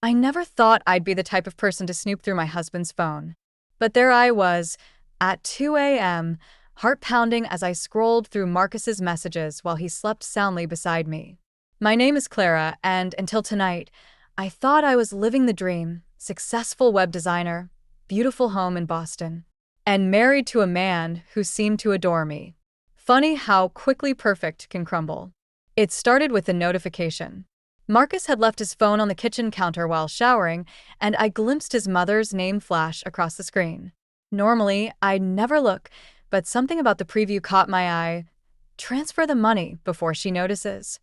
I never thought I'd be the type of person to snoop through my husband's phone. But there I was, at 2 a.m., heart pounding as I scrolled through Marcus's messages while he slept soundly beside me. My name is Clara, and until tonight, I thought I was living the dream: successful web designer, beautiful home in Boston, and married to a man who seemed to adore me. Funny how quickly perfect can crumble. It started with a notification. Marcus had left his phone on the kitchen counter while showering, and I glimpsed his mother's name flash across the screen. Normally, I'd never look, but something about the preview caught my eye. Transfer the money before she notices.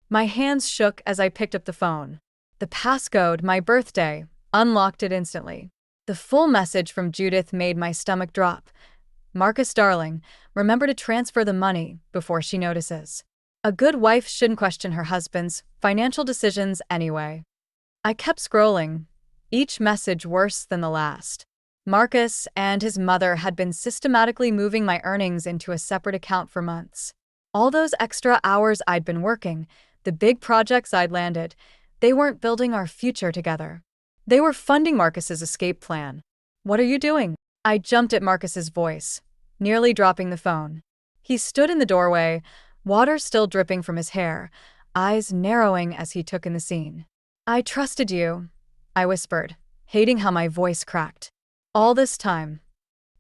My hands shook as I picked up the phone. The passcode, my birthday, unlocked it instantly. The full message from Judith made my stomach drop. Marcus, darling, remember to transfer the money before she notices. A good wife shouldn't question her husband's financial decisions anyway. I kept scrolling, each message worse than the last. Marcus and his mother had been systematically moving my earnings into a separate account for months. All those extra hours I'd been working, the big projects I'd landed, they weren't building our future together. They were funding Marcus's escape plan. What are you doing? I jumped at Marcus's voice, nearly dropping the phone. He stood in the doorway, water still dripping from his hair, eyes narrowing as he took in the scene. I trusted you, I whispered, hating how my voice cracked. All this time.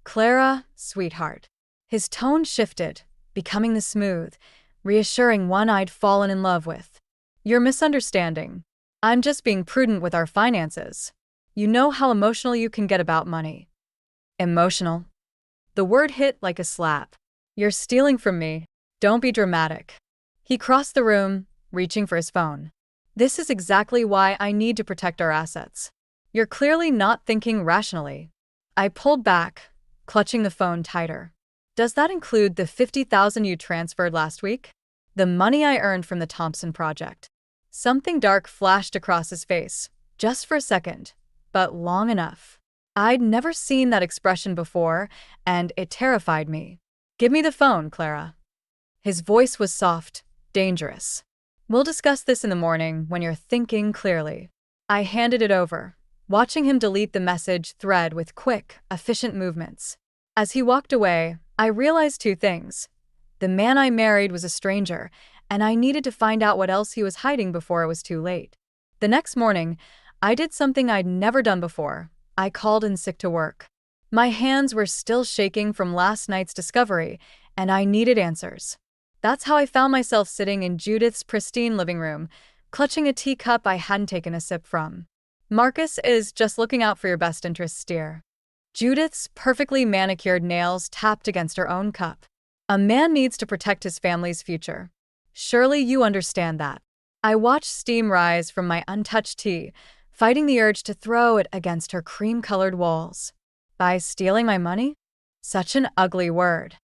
Clara, sweetheart. His tone shifted, becoming the smooth, reassuring one I'd fallen in love with. You're misunderstanding. I'm just being prudent with our finances. You know how emotional you can get about money. Emotional? The word hit like a slap. You're stealing from me. Don't be dramatic. He crossed the room, reaching for his phone. This is exactly why I need to protect our assets. You're clearly not thinking rationally. I pulled back, clutching the phone tighter. Does that include the $50,000 you transferred last week? The money I earned from the Thompson project. Something dark flashed across his face, just for a second, but long enough. I'd never seen that expression before, and it terrified me. Give me the phone, Clara. His voice was soft, dangerous. We'll discuss this in the morning when you're thinking clearly. I handed it over, watching him delete the message thread with quick, efficient movements. As he walked away, I realized two things. The man I married was a stranger, and I needed to find out what else he was hiding before it was too late. The next morning, I did something I'd never done before. I called in sick to work. My hands were still shaking from last night's discovery, and I needed answers. That's how I found myself sitting in Judith's pristine living room, clutching a teacup I hadn't taken a sip from. Marcus is just looking out for your best interests, dear. Judith's perfectly manicured nails tapped against her own cup. A man needs to protect his family's future. Surely you understand that. I watched steam rise from my untouched tea, fighting the urge to throw it against her cream-colored walls. By stealing my money? Such an ugly word.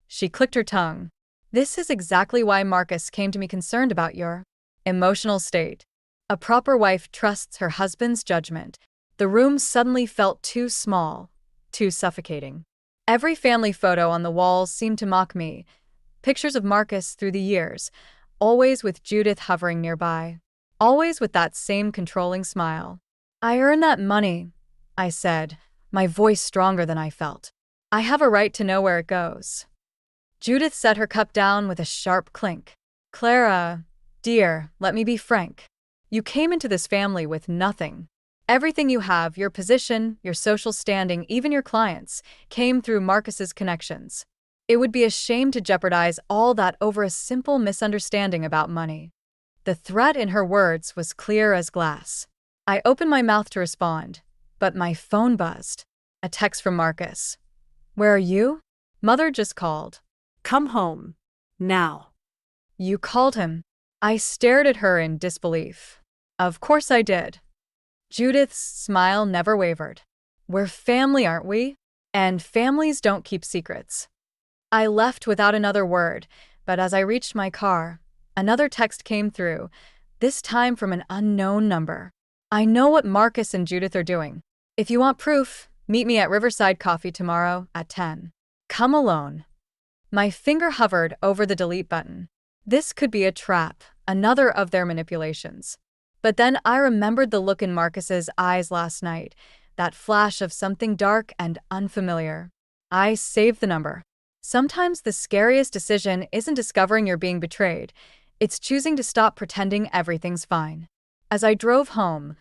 She clicked her tongue. This is exactly why Marcus came to me, concerned about your emotional state. A proper wife trusts her husband's judgment. The room suddenly felt too small, too suffocating. Every family photo on the walls seemed to mock me. Pictures of Marcus through the years, always with Judith hovering nearby, always with that same controlling smile. I earned that money, I said, my voice stronger than I felt. I have a right to know where it goes. Judith set her cup down with a sharp clink. Clara, dear, let me be frank. You came into this family with nothing. Everything you have, your position, your social standing, even your clients, came through Marcus's connections. It would be a shame to jeopardize all that over a simple misunderstanding about money. The threat in her words was clear as glass. I opened my mouth to respond, but my phone buzzed. A text from Marcus. Where are you? Mother just called. Come home. Now. You called him? I stared at her in disbelief. Of course I did. Judith's smile never wavered. We're family, aren't we? And families don't keep secrets. I left without another word, but as I reached my car, another text came through, this time from an unknown number. I know what Marcus and Judith are doing. If you want proof, meet me at Riverside Coffee tomorrow at 10. Come alone. My finger hovered over the delete button. This could be a trap, another of their manipulations. But then I remembered the look in Marcus's eyes last night, that flash of something dark and unfamiliar. I saved the number. Sometimes the scariest decision isn't discovering you're being betrayed, it's choosing to stop pretending everything's fine. As I drove home,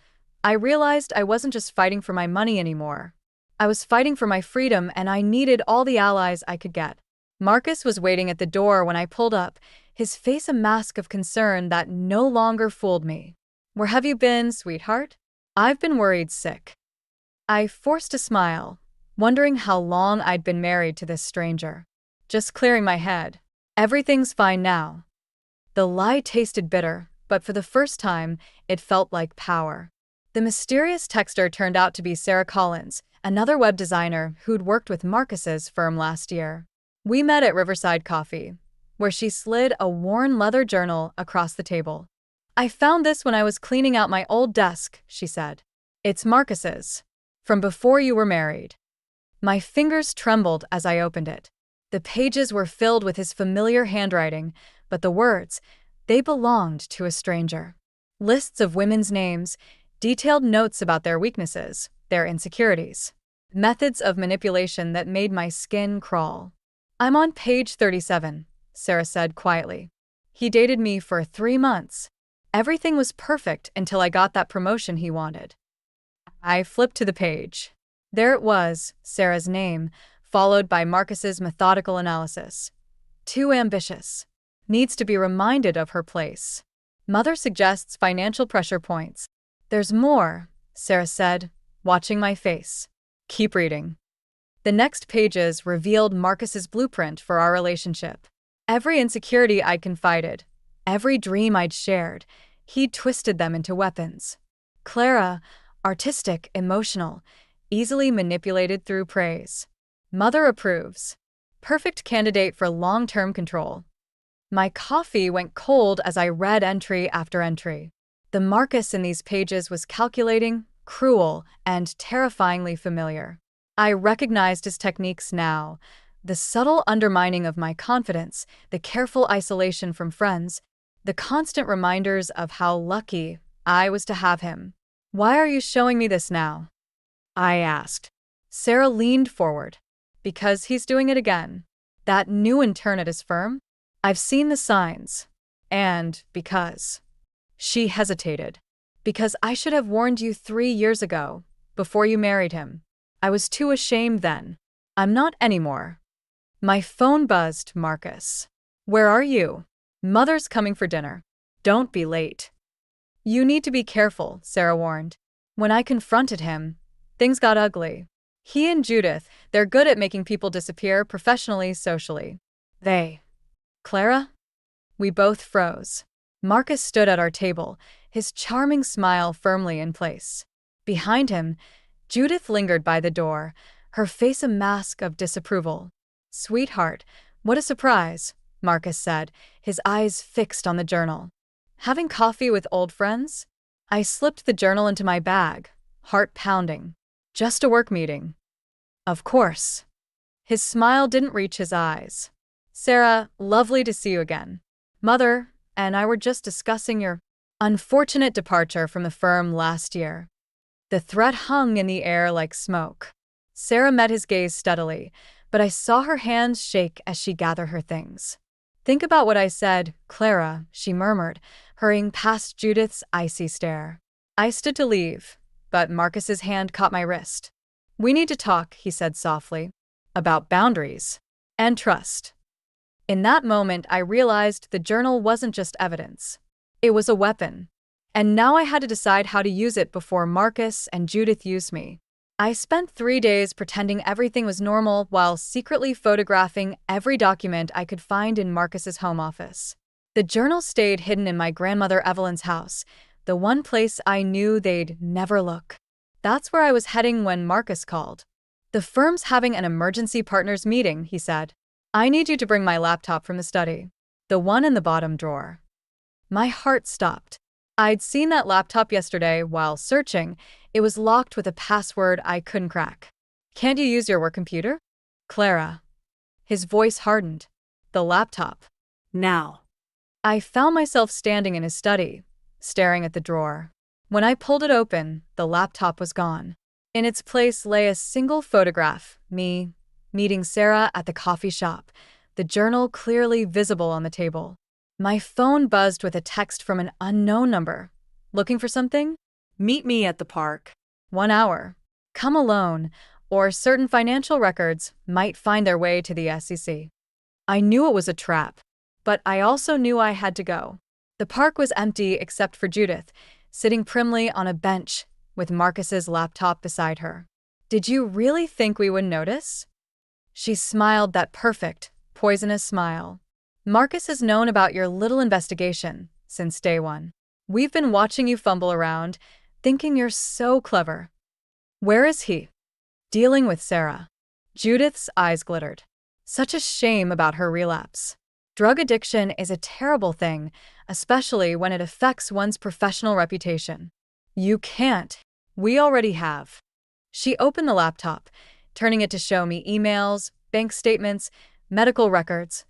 I realized I wasn't just fighting for my money anymore. I was fighting for my freedom, and I needed all the allies I could get. Marcus was waiting at the door when I pulled up, his face a mask of concern that no longer fooled me. "Where have you been, sweetheart?" "I've been worried sick." I forced a smile, wondering how long I'd been married to this stranger. Just clearing my head. "Everything's fine now." The lie tasted bitter, but for the first time, it felt like power. The mysterious texter turned out to be Sarah Collins, another web designer who'd worked with Marcus's firm last year. We met at Riverside Coffee, where she slid a worn leather journal across the table. "I found this when I was cleaning out my old desk," she said. "It's Marcus's. From before you were married." My fingers trembled as I opened it. The pages were filled with his familiar handwriting, but the words, they belonged to a stranger. Lists of women's names, detailed notes about their weaknesses, their insecurities. Methods of manipulation that made my skin crawl. "I'm on page 37, Sarah said quietly. "He dated me for 3 months. Everything was perfect until I got that promotion he wanted." I flipped to the page. There it was, Sarah's name, followed by Marcus's methodical analysis. "Too ambitious. Needs to be reminded of her place. Mother suggests financial pressure points." "There's more," Sarah said, watching my face. "Keep reading." The next pages revealed Marcus's blueprint for our relationship. Every insecurity I'd confided, every dream I'd shared, he'd twisted them into weapons. Clara, artistic, emotional, easily manipulated through praise. Mother approves. Perfect candidate for long-term control. My coffee went cold as I read entry after entry. The Marcus in these pages was calculating, cruel, and terrifyingly familiar. I recognized his techniques now. The subtle undermining of my confidence, the careful isolation from friends, the constant reminders of how lucky I was to have him. "Why are you showing me this now?" I asked. Sarah leaned forward. "Because he's doing it again. That new intern at his firm? I've seen the signs. And because..." She hesitated. "Because I should have warned you 3 years ago, before you married him. I was too ashamed then. I'm not anymore." My phone buzzed. "Marcus. Where are you?" "Mother's coming for dinner. Don't be late." "You need to be careful," Sarah warned. When I confronted him, things got ugly. He and Judith, they're good at making people disappear professionally, socially. "They. Clara?" We both froze. Marcus stood at our table, his charming smile firmly in place. Behind him, Judith lingered by the door, her face a mask of disapproval. "Sweetheart, what a surprise," Marcus said, his eyes fixed on the journal. "Having coffee with old friends?" I slipped the journal into my bag, heart pounding. "Just a work meeting." "Of course." His smile didn't reach his eyes. "Sarah, lovely to see you again. Mother and I were just discussing your unfortunate departure from the firm last year." The threat hung in the air like smoke. Sarah met his gaze steadily, but I saw her hands shake as she gathered her things. "Think about what I said, Clara," she murmured, hurrying past Judith's icy stare. I stood to leave, but Marcus's hand caught my wrist. "We need to talk," he said softly, "about boundaries and trust." In that moment, I realized the journal wasn't just evidence. It was a weapon. And now I had to decide how to use it before Marcus and Judith used me. I spent 3 days pretending everything was normal while secretly photographing every document I could find in Marcus's home office. The journal stayed hidden in my grandmother Evelyn's house, the one place I knew they'd never look. That's where I was heading when Marcus called. "The firm's having an emergency partners meeting," he said. "I need you to bring my laptop from the study. The one in the bottom drawer." My heart stopped. I'd seen that laptop yesterday while searching. It was locked with a password I couldn't crack. "Can't you use your work computer?" "Clara." His voice hardened. "The laptop." Now. I found myself standing in his study, staring at the drawer. When I pulled it open, the laptop was gone. In its place lay a single photograph, me, meeting Sarah at the coffee shop, the journal clearly visible on the table. My phone buzzed with a text from an unknown number. Looking for something? Meet me at the park. 1 hour. Come alone, or certain financial records might find their way to the SEC. I knew it was a trap, but I also knew I had to go. The park was empty except for Judith, sitting primly on a bench with Marcus's laptop beside her. Did you really think we would notice? She smiled that perfect, poisonous smile. Marcus has known about your little investigation since day one. We've been watching you fumble around, thinking you're so clever. Where is he? Dealing with Sarah. Judith's eyes glittered. Such a shame about her relapse. Drug addiction is a terrible thing, especially when it affects one's professional reputation. You can't. We already have. She opened the laptop, turning it to show me emails, bank statements, medical records.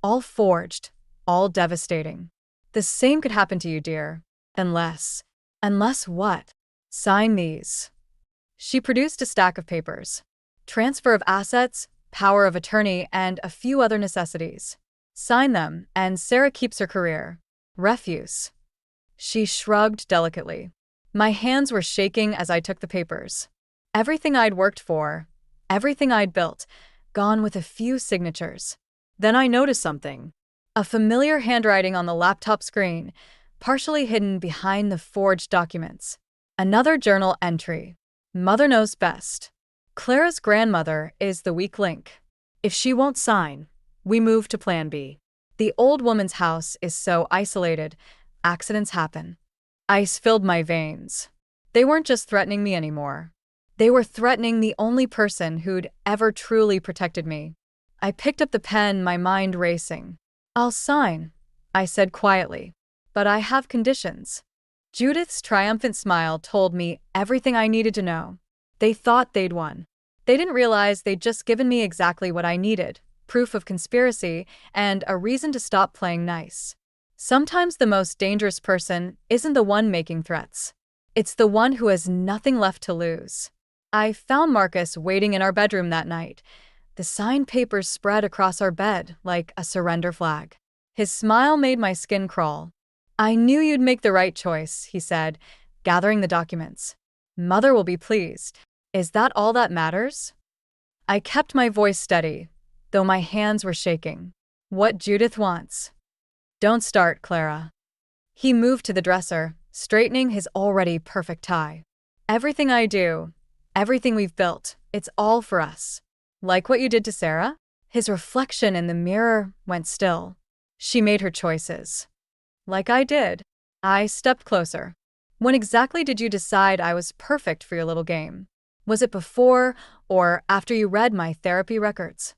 All forged, all devastating. The same could happen to you, dear. Unless. Unless what? Sign these. She produced a stack of papers. Transfer of assets, power of attorney, and a few other necessities. Sign them, and Sarah keeps her career. Refuse. She shrugged delicately. My hands were shaking as I took the papers. Everything I'd worked for, everything I'd built, gone with a few signatures. Then I noticed something. A familiar handwriting on the laptop screen, partially hidden behind the forged documents. Another journal entry. Mother knows best. Clara's grandmother is the weak link. If she won't sign, we move to Plan B. The old woman's house is so isolated, accidents happen. Ice filled my veins. They weren't just threatening me anymore. They were threatening the only person who'd ever truly protected me. I picked up the pen, my mind racing. I'll sign, I said quietly. But I have conditions. Judith's triumphant smile told me everything I needed to know. They thought they'd won. They didn't realize they'd just given me exactly what I needed: proof of conspiracy and a reason to stop playing nice. Sometimes the most dangerous person isn't the one making threats. It's the one who has nothing left to lose. I found Marcus waiting in our bedroom that night. The signed papers spread across our bed like a surrender flag. His smile made my skin crawl. I knew you'd make the right choice, he said, gathering the documents. Mother will be pleased. Is that all that matters? I kept my voice steady, though my hands were shaking. What Judith wants. Don't start, Clara. He moved to the dresser, straightening his already perfect tie. Everything I do, everything we've built, it's all for us. Like what you did to Sarah? His reflection in the mirror went still. She made her choices. Like I did. I stepped closer. When exactly did you decide I was perfect for your little game? Was it before or after you read my therapy records?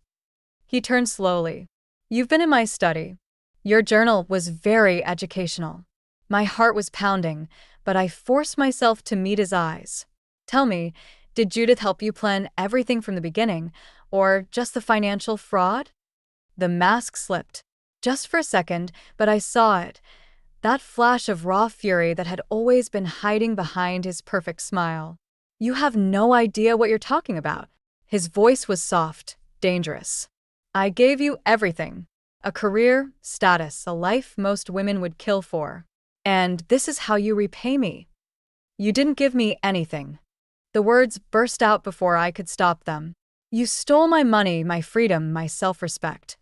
He turned slowly. You've been in my study. Your journal was very educational. My heart was pounding, but I forced myself to meet his eyes. Tell me, did Judith help you plan everything from the beginning, or just the financial fraud? The mask slipped. Just for a second, but I saw it. That flash of raw fury that had always been hiding behind his perfect smile. You have no idea what you're talking about. His voice was soft, dangerous. I gave you everything. A career, status, a life most women would kill for. And this is how you repay me. You didn't give me anything. The words burst out before I could stop them. You stole my money, my freedom, my self-respect.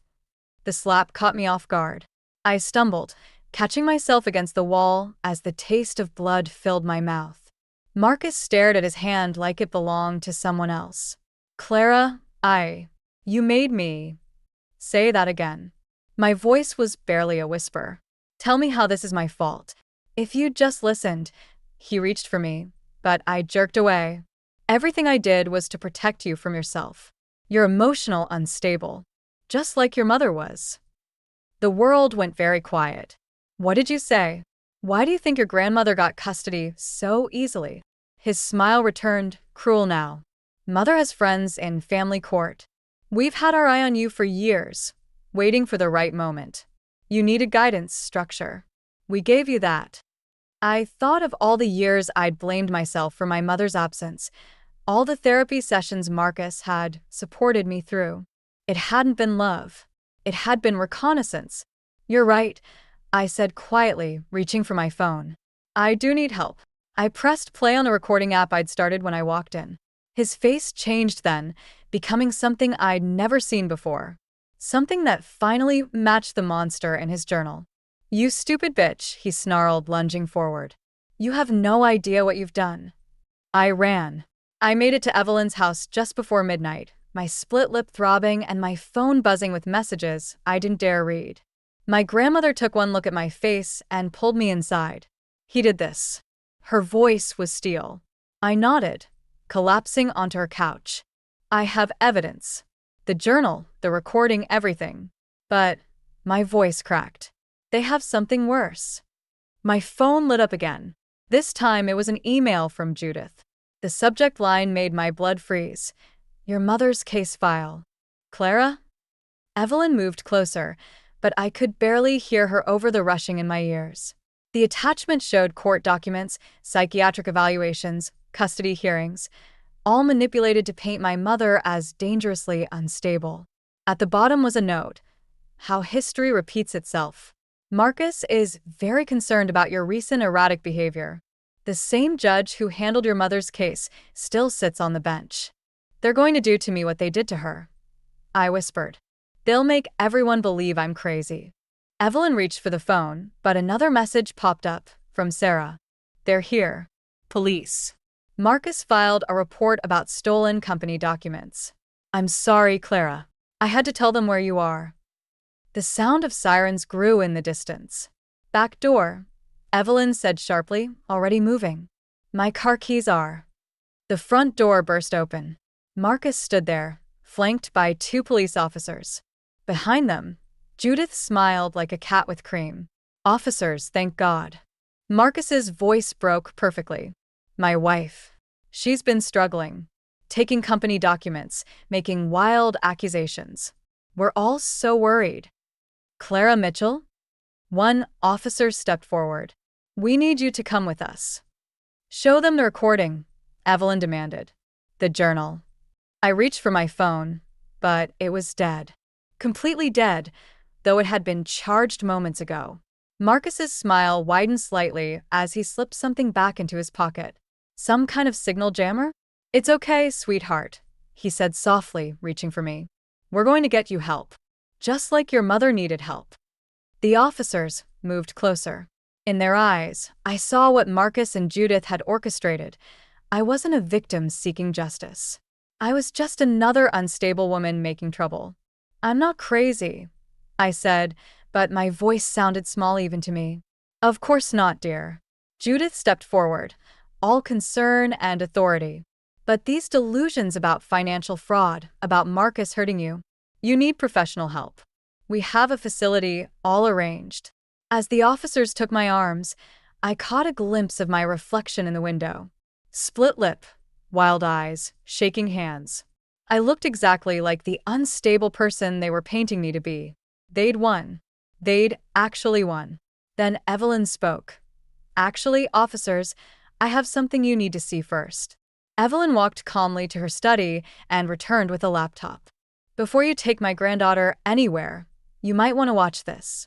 The slap caught me off guard. I stumbled, catching myself against the wall as the taste of blood filled my mouth. Marcus stared at his hand like it belonged to someone else. Clara, you made me. Say that again. My voice was barely a whisper. Tell me how this is my fault. If you'd just listened. He reached for me, but I jerked away. Everything I did was to protect you from yourself. You're emotional, unstable. Just like your mother was. The world went very quiet. What did you say? Why do you think your grandmother got custody so easily? His smile returned, cruel now. Mother has friends in family court. We've had our eye on you for years, waiting for the right moment. You needed guidance, structure. We gave you that. I thought of all the years I'd blamed myself for my mother's absence, all the therapy sessions Marcus had supported me through. It hadn't been love. It had been reconnaissance. "You're right," I said quietly, reaching for my phone. "I do need help." I pressed play on the recording app I'd started when I walked in. His face changed then, becoming something I'd never seen before. Something that finally matched the monster in his journal. "You stupid bitch," he snarled, lunging forward. "You have no idea what you've done." I ran. I made it to Evelyn's house just before midnight, my split lip throbbing and my phone buzzing with messages I didn't dare read. My grandmother took one look at my face and pulled me inside. "He did this." Her voice was steel. I nodded, collapsing onto her couch. "I have evidence. The journal, the recording, everything." But my voice cracked. "They have something worse." My phone lit up again. This time it was an email from Judith. The subject line made my blood freeze. "Your mother's case file." "Clara?" Evelyn moved closer, but I could barely hear her over the rushing in my ears. The attachment showed court documents, psychiatric evaluations, custody hearings, all manipulated to paint my mother as dangerously unstable. At the bottom was a note: "How history repeats itself. Marcus is very concerned about your recent erratic behavior. The same judge who handled your mother's case still sits on the bench. They're going to do to me what they did to her." I whispered. "They'll make everyone believe I'm crazy." Evelyn reached for the phone, but another message popped up, from Sarah. "They're here. Police." Marcus filed a report about stolen company documents. "I'm sorry, Clara. I had to tell them where you are." The sound of sirens grew in the distance. "Back door," Evelyn said sharply, already moving. "My car keys are." The front door burst open. Marcus stood there, flanked by 2 police officers. Behind them, Judith smiled like a cat with cream. "Officers, thank God." Marcus's voice broke perfectly. "My wife. She's been struggling. Taking company documents, making wild accusations. We're all so worried." "Clara Mitchell?" One officer stepped forward. "We need you to come with us." "Show them the recording," Evelyn demanded. "The journal." I reached for my phone, but it was dead. Completely dead, though it had been charged moments ago. Marcus's smile widened slightly as he slipped something back into his pocket. "Some kind of signal jammer?" "It's okay, sweetheart," he said softly, reaching for me. "We're going to get you help. Just like your mother needed help." The officers moved closer. In their eyes, I saw what Marcus and Judith had orchestrated. I wasn't a victim seeking justice. I was just another unstable woman making trouble. "I'm not crazy," I said, but my voice sounded small even to me. "Of course not, dear." Judith stepped forward, all concern and authority. "But these delusions about financial fraud, about Marcus hurting you, you need professional help. We have a facility all arranged." As the officers took my arms, I caught a glimpse of my reflection in the window. Split lip, wild eyes, shaking hands. I looked exactly like the unstable person they were painting me to be. They'd won. They'd actually won. Then Evelyn spoke. "Actually, officers, I have something you need to see first." Evelyn walked calmly to her study and returned with a laptop. "Before you take my granddaughter anywhere, you might want to watch this."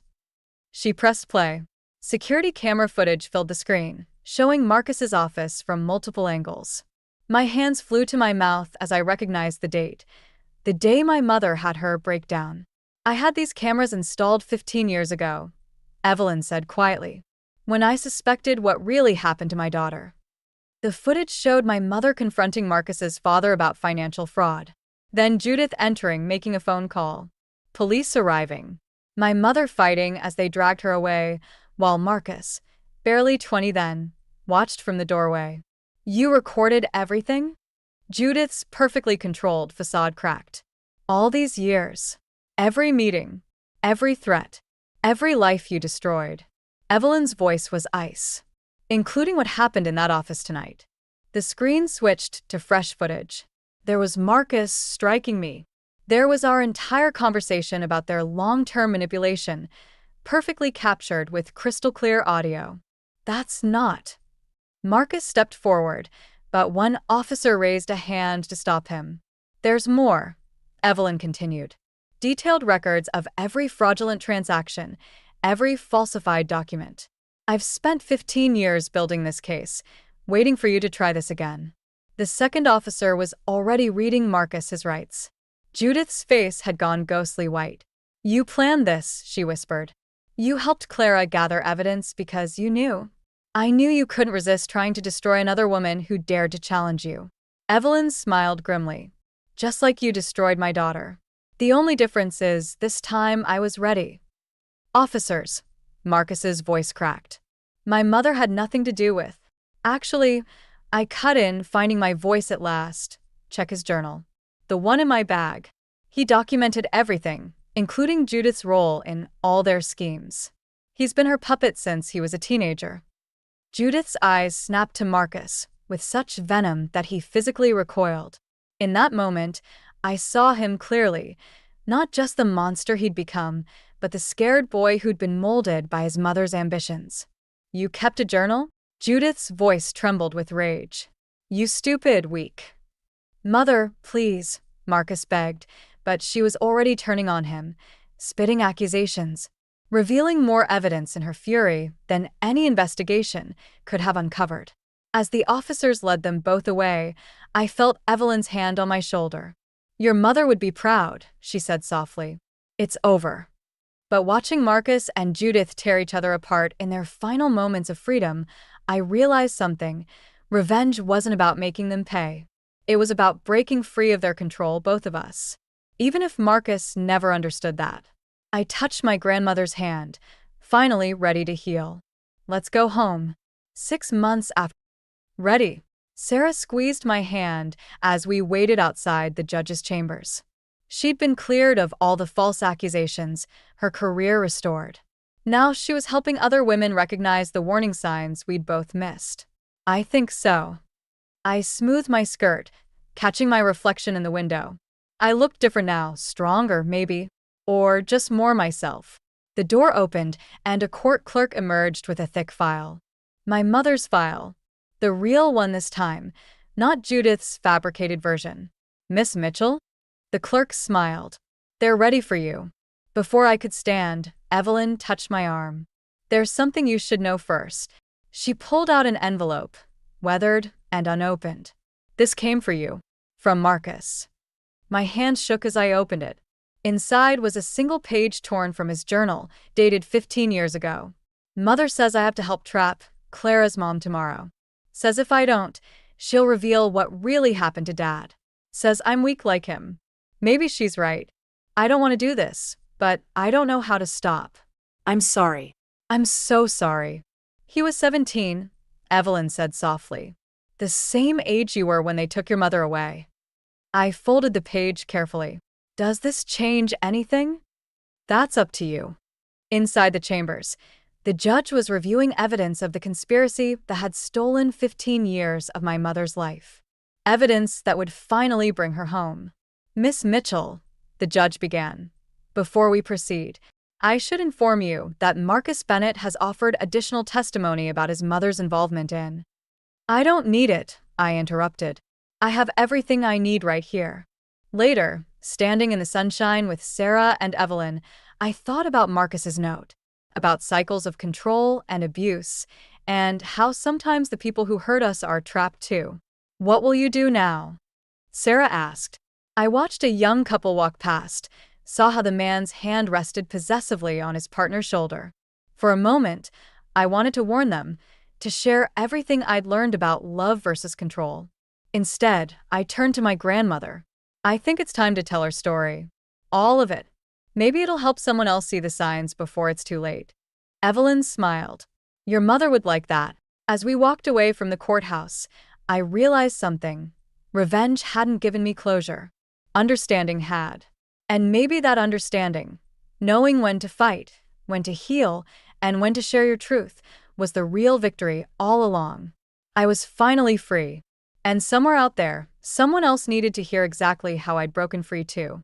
She pressed play. Security camera footage filled the screen, showing Marcus's office from multiple angles. My hands flew to my mouth as I recognized the date. The day my mother had her breakdown. "I had these cameras installed 15 years ago," Evelyn said quietly, "when I suspected what really happened to my daughter." The footage showed my mother confronting Marcus's father about financial fraud. Then Judith entering, making a phone call. Police arriving. My mother fighting as they dragged her away, while Marcus, barely 20 then, watched from the doorway. "You recorded everything?" Judith's perfectly controlled facade cracked. "All these years. Every meeting. Every threat. Every life you destroyed." Evelyn's voice was ice. "Including what happened in that office tonight." The screen switched to fresh footage. There was Marcus striking me. There was our entire conversation about their long-term manipulation, perfectly captured with crystal-clear audio. That's not. Marcus stepped forward, but one officer raised a hand to stop him. There's more, Evelyn continued. Detailed records of every fraudulent transaction, every falsified document. I've spent 15 years building this case, waiting for you to try this again. The second officer was already reading Marcus his rights. Judith's face had gone ghostly white. You planned this, she whispered. You helped Clara gather evidence because you knew. I knew you couldn't resist trying to destroy another woman who dared to challenge you. Evelyn smiled grimly. Just like you destroyed my daughter. The only difference is, this time I was ready. Officers, Marcus's voice cracked. My mother had nothing to do with. Actually, I cut in, finding my voice at last. Check his journal. The one in my bag. He documented everything, including Judith's role in all their schemes. He's been her puppet since he was a teenager. Judith's eyes snapped to Marcus, with such venom that he physically recoiled. In that moment, I saw him clearly, not just the monster he'd become, but the scared boy who'd been molded by his mother's ambitions. You kept a journal? Judith's voice trembled with rage. You stupid, weak. Mother, please, Marcus begged, but she was already turning on him, spitting accusations, revealing more evidence in her fury than any investigation could have uncovered. As the officers led them both away, I felt Evelyn's hand on my shoulder. Your mother would be proud, she said softly. It's over. But watching Marcus and Judith tear each other apart in their final moments of freedom, I realized something. Revenge wasn't about making them pay. It was about breaking free of their control, both of us. Even if Marcus never understood that. I touched my grandmother's hand, finally ready to heal. Let's go home. 6 months after. Ready. Sarah squeezed my hand as we waited outside the judge's chambers. She'd been cleared of all the false accusations, her career restored. Now she was helping other women recognize the warning signs we'd both missed. I think so. I smoothed my skirt, catching my reflection in the window. I looked different now, stronger maybe, or just more myself. The door opened and a court clerk emerged with a thick file. My mother's file. The real one this time, not Judith's fabricated version. Miss Mitchell? The clerk smiled. They're ready for you. Before I could stand, Evelyn touched my arm. There's something you should know first. She pulled out an envelope, weathered and unopened. This came for you. From Marcus. My hand shook as I opened it. Inside was a single page torn from his journal, dated 15 years ago. Mother says I have to help trap Clara's mom tomorrow. Says if I don't, she'll reveal what really happened to Dad. Says I'm weak like him. Maybe she's right. I don't want to do this, but I don't know how to stop. I'm sorry. I'm so sorry. He was 17, Evelyn said softly. The same age you were when they took your mother away. I folded the page carefully. Does this change anything? That's up to you. Inside the chambers, the judge was reviewing evidence of the conspiracy that had stolen 15 years of my mother's life. Evidence that would finally bring her home. Miss Mitchell, the judge began. Before we proceed, I should inform you that Marcus Bennett has offered additional testimony about his mother's involvement in. I don't need it, I interrupted. I have everything I need right here. Later, standing in the sunshine with Sarah and Evelyn, I thought about Marcus's note. About cycles of control and abuse, and how sometimes the people who hurt us are trapped too. What will you do now? Sarah asked. I watched a young couple walk past, saw how the man's hand rested possessively on his partner's shoulder. For a moment, I wanted to warn them, to share everything I'd learned about love versus control. Instead, I turned to my grandmother. I think it's time to tell her story. All of it. Maybe it'll help someone else see the signs before it's too late. Evelyn smiled. Your mother would like that. As we walked away from the courthouse, I realized something. Revenge hadn't given me closure. Understanding had. And maybe that understanding, knowing when to fight, when to heal, and when to share your truth, was the real victory all along. I was finally free. And somewhere out there, someone else needed to hear exactly how I'd broken free too.